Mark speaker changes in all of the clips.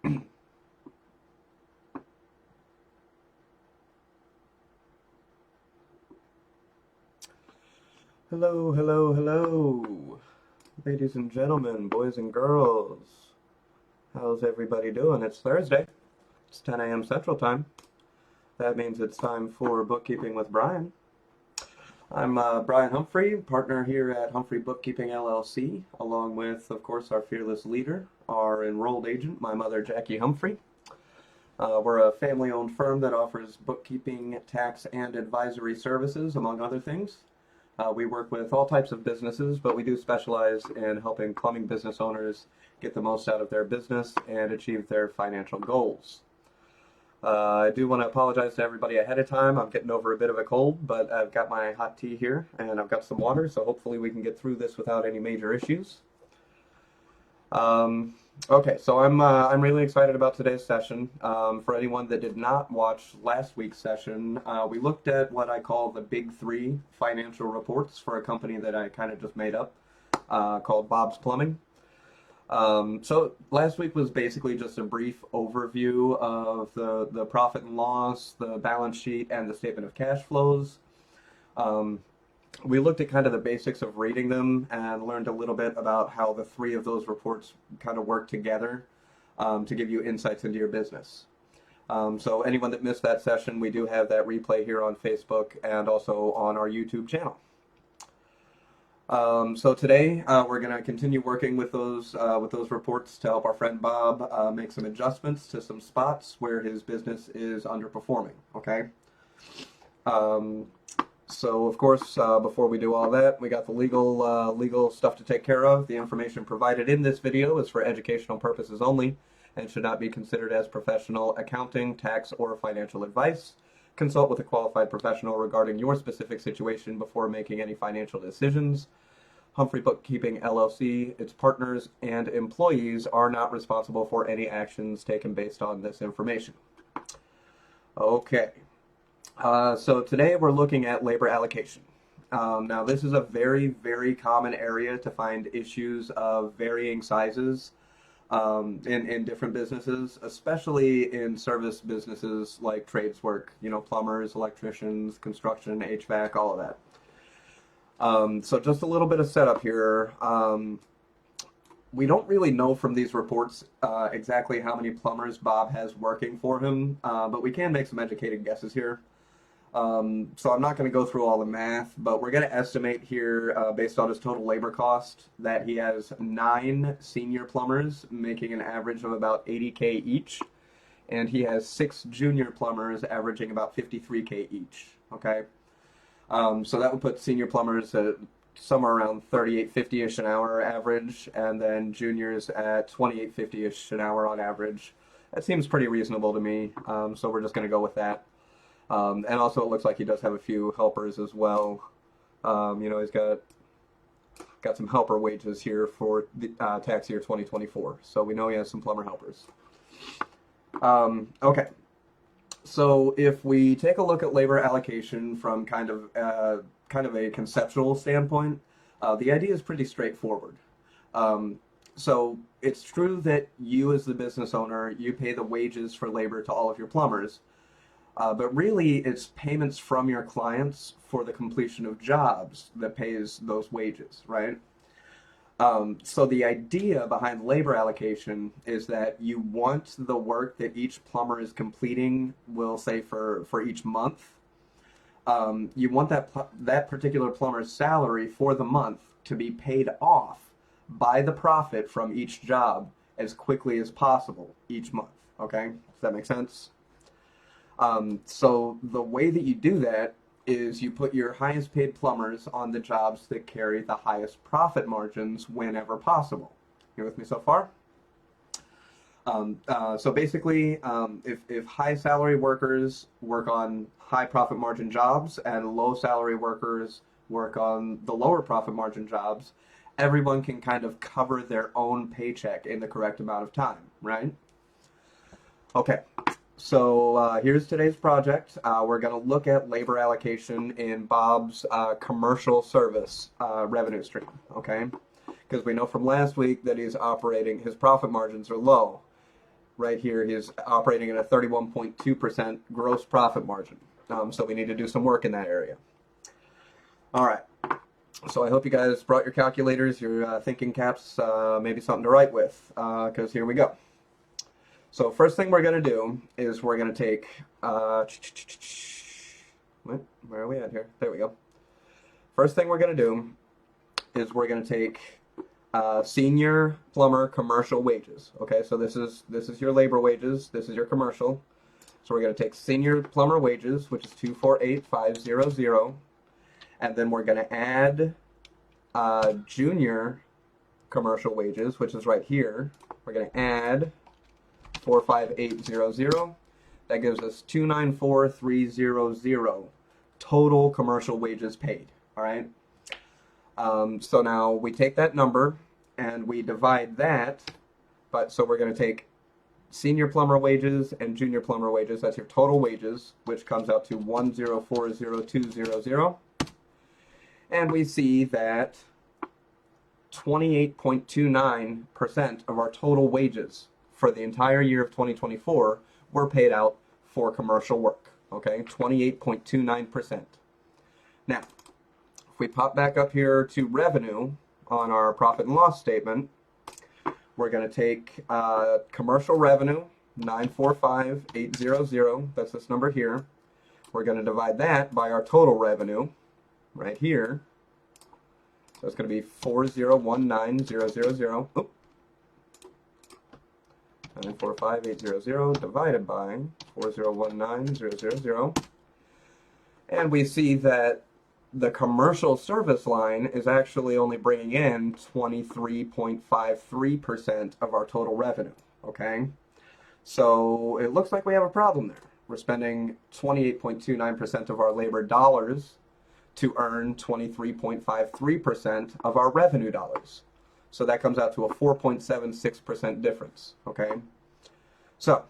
Speaker 1: Hello, hello, hello, ladies and gentlemen, boys and girls. How's everybody doing? It's Thursday. It's 10 a.m. Central Time. That means it's time for Bookkeeping with Brian. I'm Brian Humphrey, partner here at Humphrey Bookkeeping LLC, along with, of course, our fearless leader, our enrolled agent, my mother, Jackie Humphrey. We're a family-owned firm that offers bookkeeping, tax, and advisory services, among other things. We work with all types of businesses, but we do specialize in helping plumbing business owners get the most out of their business and achieve their financial goals. I do want to apologize to everybody ahead of time. I'm getting over a bit of a cold, but I've got my hot tea here and I've got some water, so hopefully we can get through this without any major issues. Okay, so I'm really excited about today's session. For anyone that did not watch last week's session, we looked at what I call the big three financial reports for a company that I kind of just made up called Bob's Plumbing. So last week was basically just a brief overview of the profit and loss, the balance sheet, and the statement of cash flows. We looked at kind of the basics of reading them and learned a little bit about how the three of those reports kind of work together to give you insights into your business. So anyone that missed that session, we do have that replay here on Facebook and also on our YouTube channel. So today we're going to continue working with those reports to help our friend Bob make some adjustments to some spots where his business is underperforming. Okay. So of course, before we do all that, we got the legal stuff to take care of. The information provided in this video is for educational purposes only and should not be considered as professional accounting, tax, or financial advice. Consult with a qualified professional regarding your specific situation before making any financial decisions. Humphrey Bookkeeping LLC, its partners, and employees are not responsible for any actions taken based on this information. Okay. So today we're looking at labor allocation. Now this is a very, very common area to find issues of varying sizes in different businesses, especially in service businesses like trades work, plumbers, electricians, construction, HVAC, all of that. So just a little bit of setup here. We don't really know from these reports exactly how many plumbers Bob has working for him, but we can make some educated guesses here. So I'm not going to go through all the math, but we're going to estimate here, based on his total labor cost, that he has 9 senior plumbers making an average of about $80K each, and he has 6 junior plumbers averaging about $53K each. Okay, so that would put senior plumbers at somewhere around $38.50-ish an hour average, and then juniors at $28.50-ish an hour on average. That seems pretty reasonable to me, so we're just going to go with that. And also it looks like he does have a few helpers as well. He's got some helper wages here for the tax year 2024. So we know he has some plumber helpers. Okay. So if we take a look at labor allocation from kind of a conceptual standpoint, the idea is pretty straightforward. So it's true that you as the business owner, you pay the wages for labor to all of your plumbers. But really, it's payments from your clients for the completion of jobs that pays those wages, right? So the idea behind labor allocation is that you want the work that each plumber is completing, we'll say for each month, you want that particular plumber's salary for the month to be paid off by the profit from each job as quickly as possible each month, okay? Does that make sense? So the way that you do that is you put your highest paid plumbers on the jobs that carry the highest profit margins whenever possible. You with me so far? So basically, if high salary workers work on high profit margin jobs and low salary workers work on the lower profit margin jobs, everyone can kind of cover their own paycheck in the correct amount of time, right? Okay. So here's today's project. We're going to look at labor allocation in Bob's commercial service revenue stream, okay? Because we know from last week that his profit margins are low. right here, he's operating at a 31.2% gross profit margin. So we need to do some work in that area. All right. So I hope you guys brought your calculators, your thinking caps, maybe something to write with, because here we go. So first thing we're going to do is we're going to take, where are we at here? There we go. First thing we're going to do is we're going to take senior plumber commercial wages. Okay, so this is your labor wages. This is your commercial. So we're going to take senior plumber wages, which is 248,500, and then we're going to add junior commercial wages, which is right here. We're going to add 45800. That gives us 294,300 total commercial wages paid. All right. So now we take that number and we divide that, so we're going to take senior plumber wages and junior plumber wages. That's your total wages, which comes out to 1040200. And we see that 28.29% of our total wages for the entire year of 2024 were paid out for commercial work. Okay, 28.29%. Now, if we pop back up here to revenue on our profit and loss statement, we're going to take commercial revenue, 945,800. That's this number here. We're going to divide that by our total revenue right here. So it's going to be 4019000. 945,800 divided by 4019000. And we see that the commercial service line is actually only bringing in 23.53% of our total revenue. Okay? So it looks like we have a problem there. We're spending 28.29% of our labor dollars to earn 23.53% of our revenue dollars. So that comes out to a 4.76% difference. Okay? So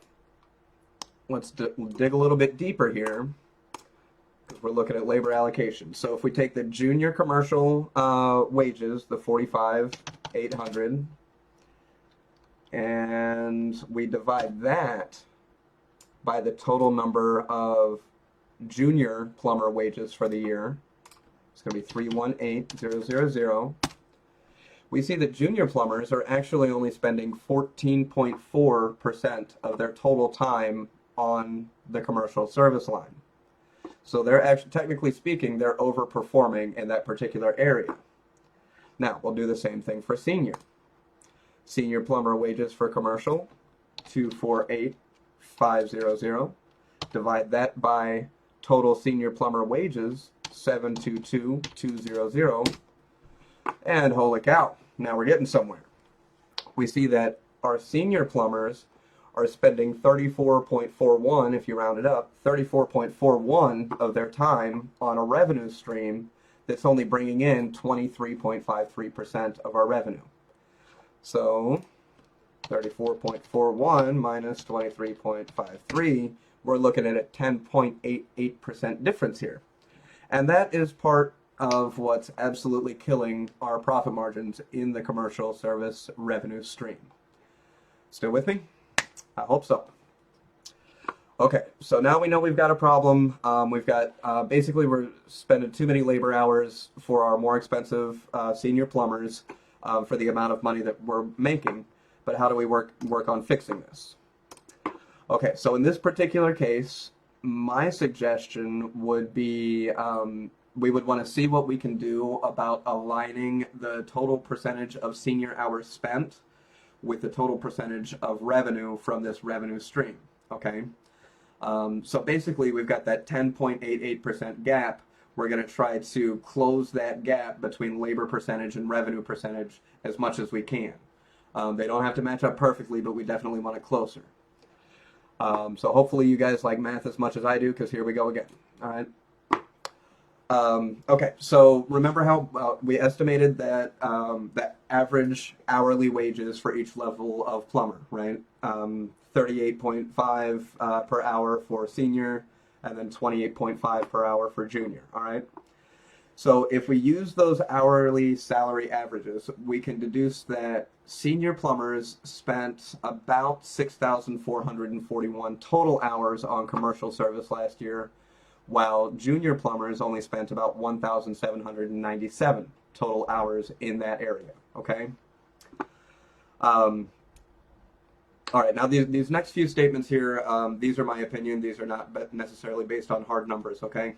Speaker 1: let's dig a little bit deeper here, because we're looking at labor allocation. So if we take the junior commercial wages, the 45,800, and we divide that by the total number of junior plumber wages for the year, it's going to be 318,000. We see that junior plumbers are actually only spending 14.4% of their total time on the commercial service line. So they're actually, technically speaking, they're overperforming in that particular area. Now, we'll do the same thing for senior. Senior plumber wages for commercial, 248,500. Divide that by total senior plumber wages, 722,200. And holy cow, now we're getting somewhere. We see that our senior plumbers are spending 34.41, if you round it up, 34.41 of their time on a revenue stream that's only bringing in 23.53% of our revenue. So 34.41 minus 23.53, we're looking at a 10.88% difference here. And that is part of what's absolutely killing our profit margins in the commercial service revenue stream. Still with me? I hope so. Okay, so now we know we've got a problem. We've got, basically we're spending too many labor hours for our more expensive senior plumbers for the amount of money that we're making. But how do we work on fixing this? Okay, so in this particular case, my suggestion would be we would want to see what we can do about aligning the total percentage of senior hours spent with the total percentage of revenue from this revenue stream. Okay, so basically we've got that 10.88% gap. We're going to try to close that gap between labor percentage and revenue percentage as much as we can. They don't have to match up perfectly, but we definitely want it closer. So hopefully you guys like math as much as I do, because here we go again. All right. Okay, so remember how we estimated that that average hourly wages for each level of plumber, right? 38.5 per hour for senior, and then 28.5 per hour for junior, all right? So if we use those hourly salary averages, we can deduce that senior plumbers spent about 6,441 total hours on commercial service last year, while junior plumbers only spent about 1,797 total hours in that area. Okay. All right, now these next few statements here, these are my opinion. These are not necessarily based on hard numbers, okay?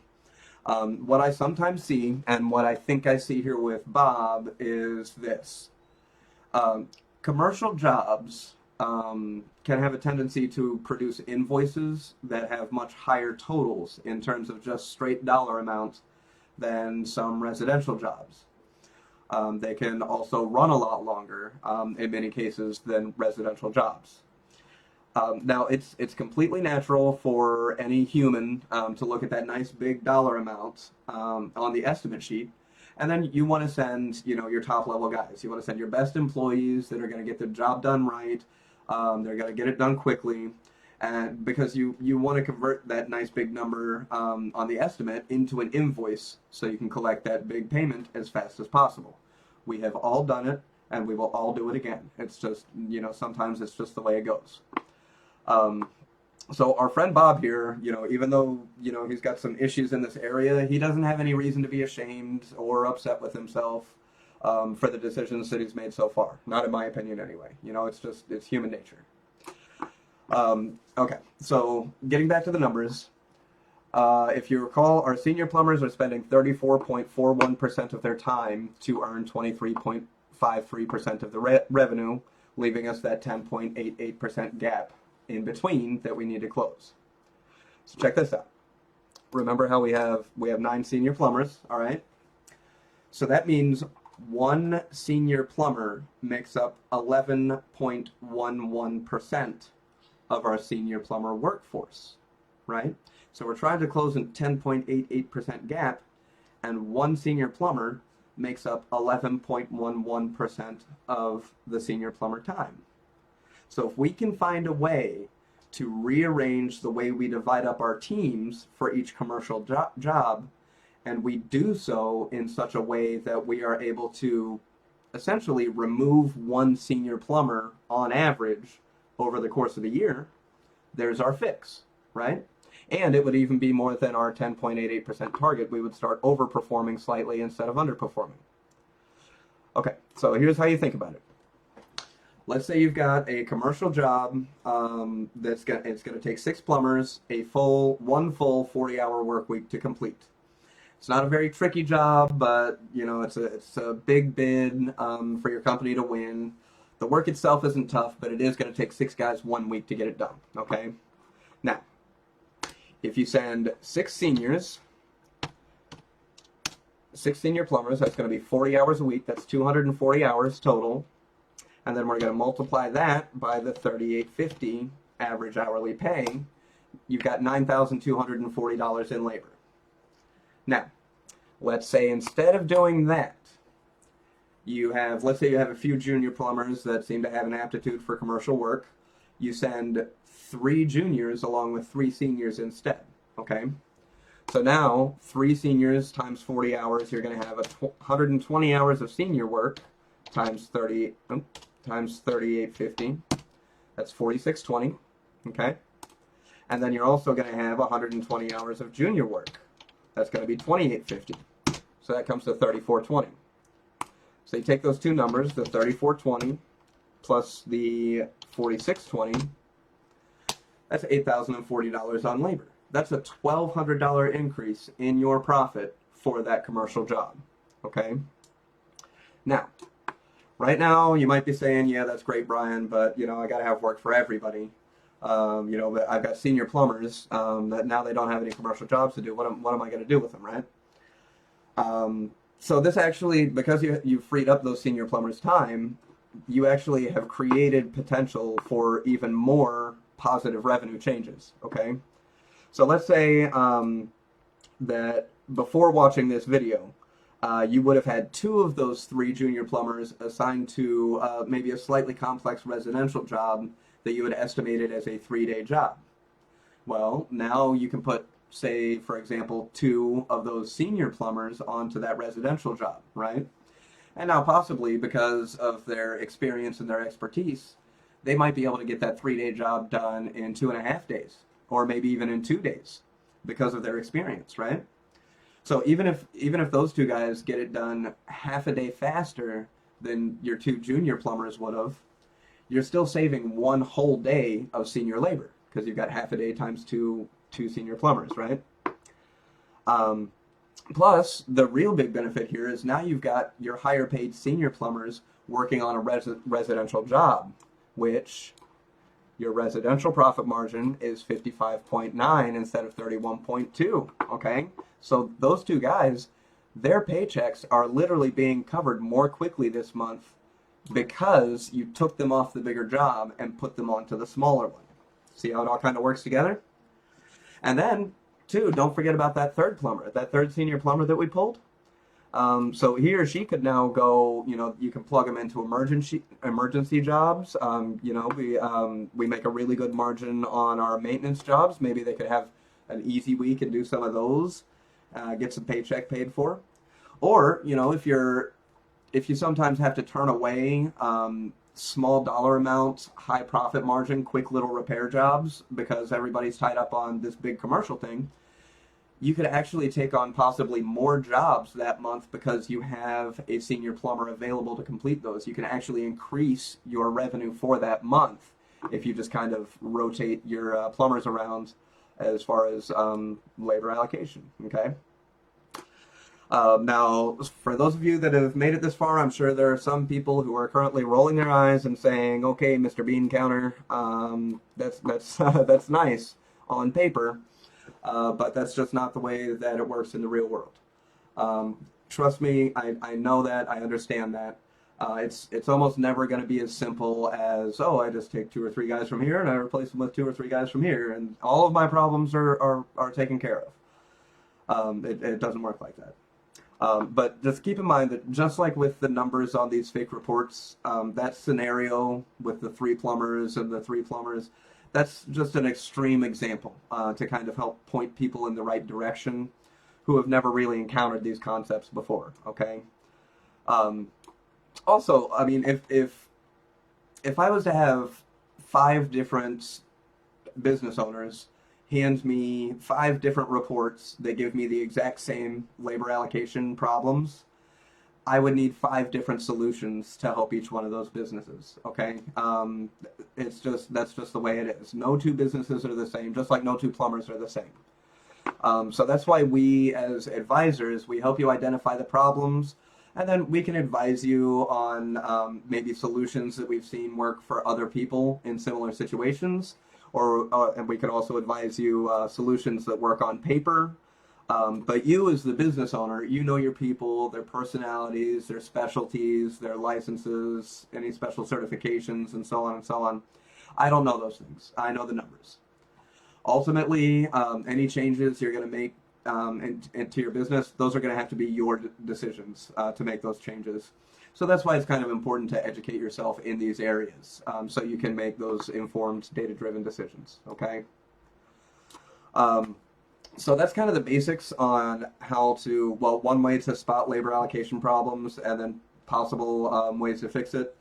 Speaker 1: What I sometimes see, and what I think I see here with Bob, is this. Commercial jobs can have a tendency to produce invoices that have much higher totals in terms of just straight dollar amounts than some residential jobs. They can also run a lot longer, in many cases, than residential jobs. Now, it's completely natural for any human to look at that nice big dollar amount on the estimate sheet, and then you want to send, your top level guys. You want to send your best employees that are going to get the job done right. They're going to get it done quickly, and because you want to convert that nice big number on the estimate into an invoice so you can collect that big payment as fast as possible. We have all done it, and we will all do it again. It's just, sometimes it's just the way it goes. So our friend Bob here, even though, he's got some issues in this area, he doesn't have any reason to be ashamed or upset with himself for the decisions that he's made so far. Not in my opinion anyway. It's human nature. Okay, so getting back to the numbers, if you recall, our senior plumbers are spending 34.41% of their time to earn 23.53% of the revenue, leaving us that 10.88% gap in between that we need to close. So check this out. Remember how we have 9 senior plumbers, all right? So that means one senior plumber makes up 11.11% of our senior plumber workforce, right? So we're trying to close a 10.88% gap, and one senior plumber makes up 11.11% of the senior plumber time. So if we can find a way to rearrange the way we divide up our teams for each commercial job, and we do so in such a way that we are able to essentially remove one senior plumber on average over the course of the year, there's our fix, right? And it would even be more than our 10.88% target. We would start overperforming slightly instead of underperforming. Okay, so here's how you think about it. Let's say you've got a commercial job it's going to take 6 plumbers, one full 40-hour work week to complete. It's not a very tricky job, but it's a big bid for your company to win. The work itself isn't tough, but it is going to take 6 guys 1 week to get it done. Okay. Now, if you send 6 senior plumbers, that's going to be 40 hours a week. That's 240 hours total. And then we're going to multiply that by the $38.50 average hourly pay. You've got $9,240 in labor. Now, let's say instead of doing that, let's say you have a few junior plumbers that seem to have an aptitude for commercial work. You send 3 juniors along with 3 seniors instead, okay? So now, 3 seniors times 40 hours, you're going to have 120 hours of senior work times 38.50. That's 46.20, okay? And then you're also going to have 120 hours of junior work. That's going to be 28.50. So that comes to 34.20. So you take those two numbers, the 34.20 plus the 46.20, that's $8,040 on labor. That's a $1,200 increase in your profit for that commercial job, okay? Now, right now, you might be saying, yeah, that's great, Brian, but, I got to have work for everybody. But I've got senior plumbers that now they don't have any commercial jobs to do. What am I going to do with them, right? So this actually, because you freed up those senior plumbers' time, you actually have created potential for even more positive revenue changes, okay? So let's say that before watching this video, you would have had 2 of those 3 junior plumbers assigned to maybe a slightly complex residential job that you had estimated as a 3-day job. Well, now you can put, say, for example, 2 of those senior plumbers onto that residential job, right? And now possibly because of their experience and their expertise, they might be able to get that 3-day job done in 2.5 days, or maybe even in 2 days because of their experience, right? So even if those two guys get it done half a day faster than your two junior plumbers would have, you're still saving one whole day of senior labor because you've got half a day times two senior plumbers, right? Plus, the real big benefit here is now you've got your higher paid senior plumbers working on a residential job, which your residential profit margin is 55.9 instead of 31.2, okay? So those two guys, their paychecks are literally being covered more quickly this month because you took them off the bigger job and put them onto the smaller one. See how it all kind of works together? And then, too, don't forget about that third plumber, that third senior plumber that we pulled. So he or she could now go, you can plug them into emergency jobs. We make a really good margin on our maintenance jobs. Maybe they could have an easy week and do some of those, get some paycheck paid for. Or, if you sometimes have to turn away small dollar amounts, high profit margin, quick little repair jobs because everybody's tied up on this big commercial thing, you could actually take on possibly more jobs that month because you have a senior plumber available to complete those. You can actually increase your revenue for that month if you just kind of rotate your plumbers around as far as labor allocation, okay? Now, for those of you that have made it this far, I'm sure there are some people who are currently rolling their eyes and saying, okay, Mr. Bean Counter, that's nice on paper, but that's just not the way that it works in the real world. Trust me, I know that, I understand that. It's almost never going to be as simple as, oh, I just take 2 or 3 guys from here and I replace them with 2 or 3 guys from here, and all of my problems are taken care of. It doesn't work like that. But just keep in mind that just like with the numbers on these fake reports, that scenario with the 3 plumbers and the 3 plumbers, that's just an extreme example to kind of help point people in the right direction who have never really encountered these concepts before, okay? Also, I mean, if I was to have 5 different business owners hand me 5 different reports that give me the exact same labor allocation problems, I would need 5 different solutions to help each one of those businesses, okay? That's just the way it is. No 2 businesses are the same, just like no 2 plumbers are the same. So that's why we, as advisors, we help you identify the problems, and then we can advise you on maybe solutions that we've seen work for other people in similar situations, and we can also advise you solutions that work on paper. But you as the business owner, you know your people, their personalities, their specialties, their licenses, any special certifications, and so on and so on. I don't know those things. I know the numbers. Ultimately, any changes you're going to make into your business, those are going to have to be your decisions to make those changes. So that's why it's kind of important to educate yourself in these areas so you can make those informed, data-driven decisions, okay? So that's kind of the basics on how to, well, one way to spot labor allocation problems and then possible ways to fix it.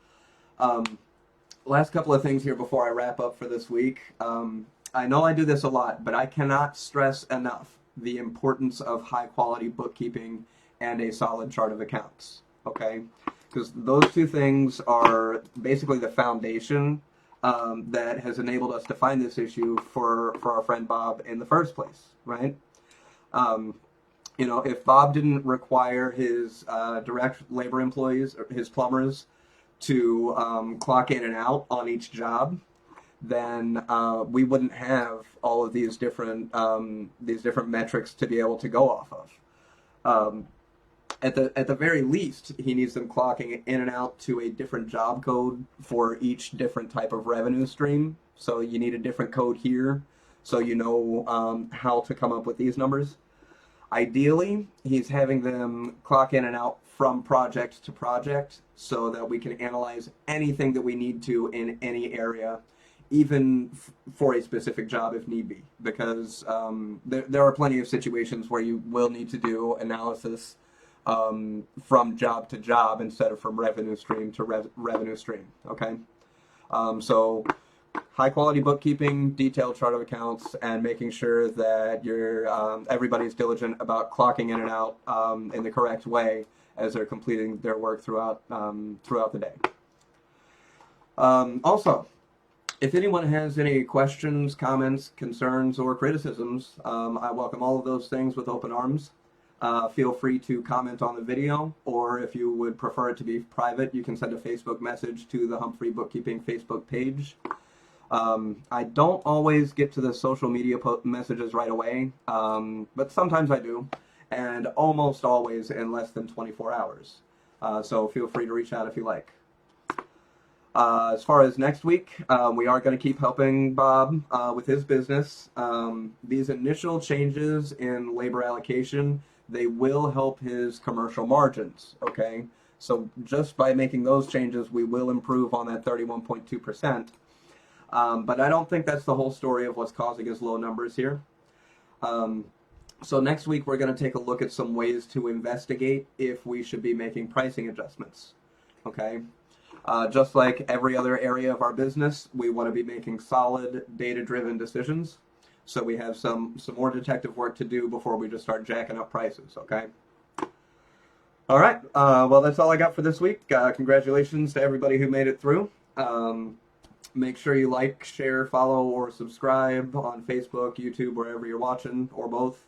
Speaker 1: Last couple of things here before I wrap up for this week. I know I do this a lot, but I cannot stress enough the importance of high-quality bookkeeping and a solid chart of accounts, okay? Because those 2 things are basically the foundation that has enabled us to find this issue for our friend Bob in the first place, right? If Bob didn't require his direct labor employees, or his plumbers, to clock in and out on each job, then we wouldn't have all of these different metrics to be able to go off of. At the very least, he needs them clocking in and out to a different job code for each different type of revenue stream. So you need a different code here, so you know how to come up with these numbers. Ideally, he's having them clock in and out from project to project so that we can analyze anything that we need to in any area, even for a specific job if need be, because there are plenty of situations where you will need to do analysis from job to job instead of from revenue stream to revenue stream. Okay, so high quality bookkeeping, detailed chart of accounts, and making sure that everybody's diligent about clocking in and out in the correct way as they're completing their work throughout the day. Also, if anyone has any questions, comments, concerns, or criticisms, I welcome all of those things with open arms. Feel free to comment on the video, or if you would prefer it to be private, you can send a Facebook message to the Humphrey Bookkeeping Facebook page. I don't always get to the social media messages right away, but sometimes I do, and almost always in less than 24 hours. So feel free to reach out if you like. As far as next week, we are going to keep helping Bob with his business. These initial changes in labor allocation, they will help his commercial margins, okay? So just by making those changes, we will improve on that 31.2%. But I don't think that's the whole story of what's causing his low numbers here. So next week, we're going to take a look at some ways to investigate if we should be making pricing adjustments, okay? Just like every other area of our business, we want to be making solid, data-driven decisions. So we have some more detective work to do before we just start jacking up prices, okay? All right, well, that's all I got for this week. Congratulations to everybody who made it through. Make sure you like, share, follow, or subscribe on Facebook, YouTube, wherever you're watching, or both.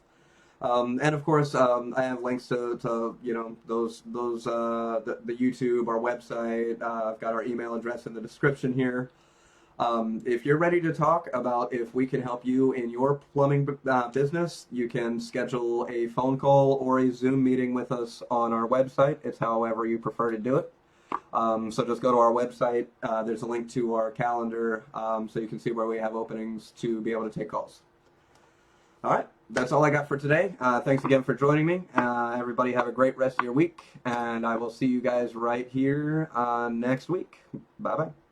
Speaker 1: And of course, I have links to the YouTube, our website. I've got our email address in the description here. If you're ready to talk about if we can help you in your plumbing business, you can schedule a phone call or a Zoom meeting with us on our website. It's however you prefer to do it. So just go to our website. There's a link to our calendar, so you can see where we have openings to be able to take calls. All right, that's all I got for today. Thanks again for joining me. Everybody have a great rest of your week, and I will see you guys right here next week. Bye-bye.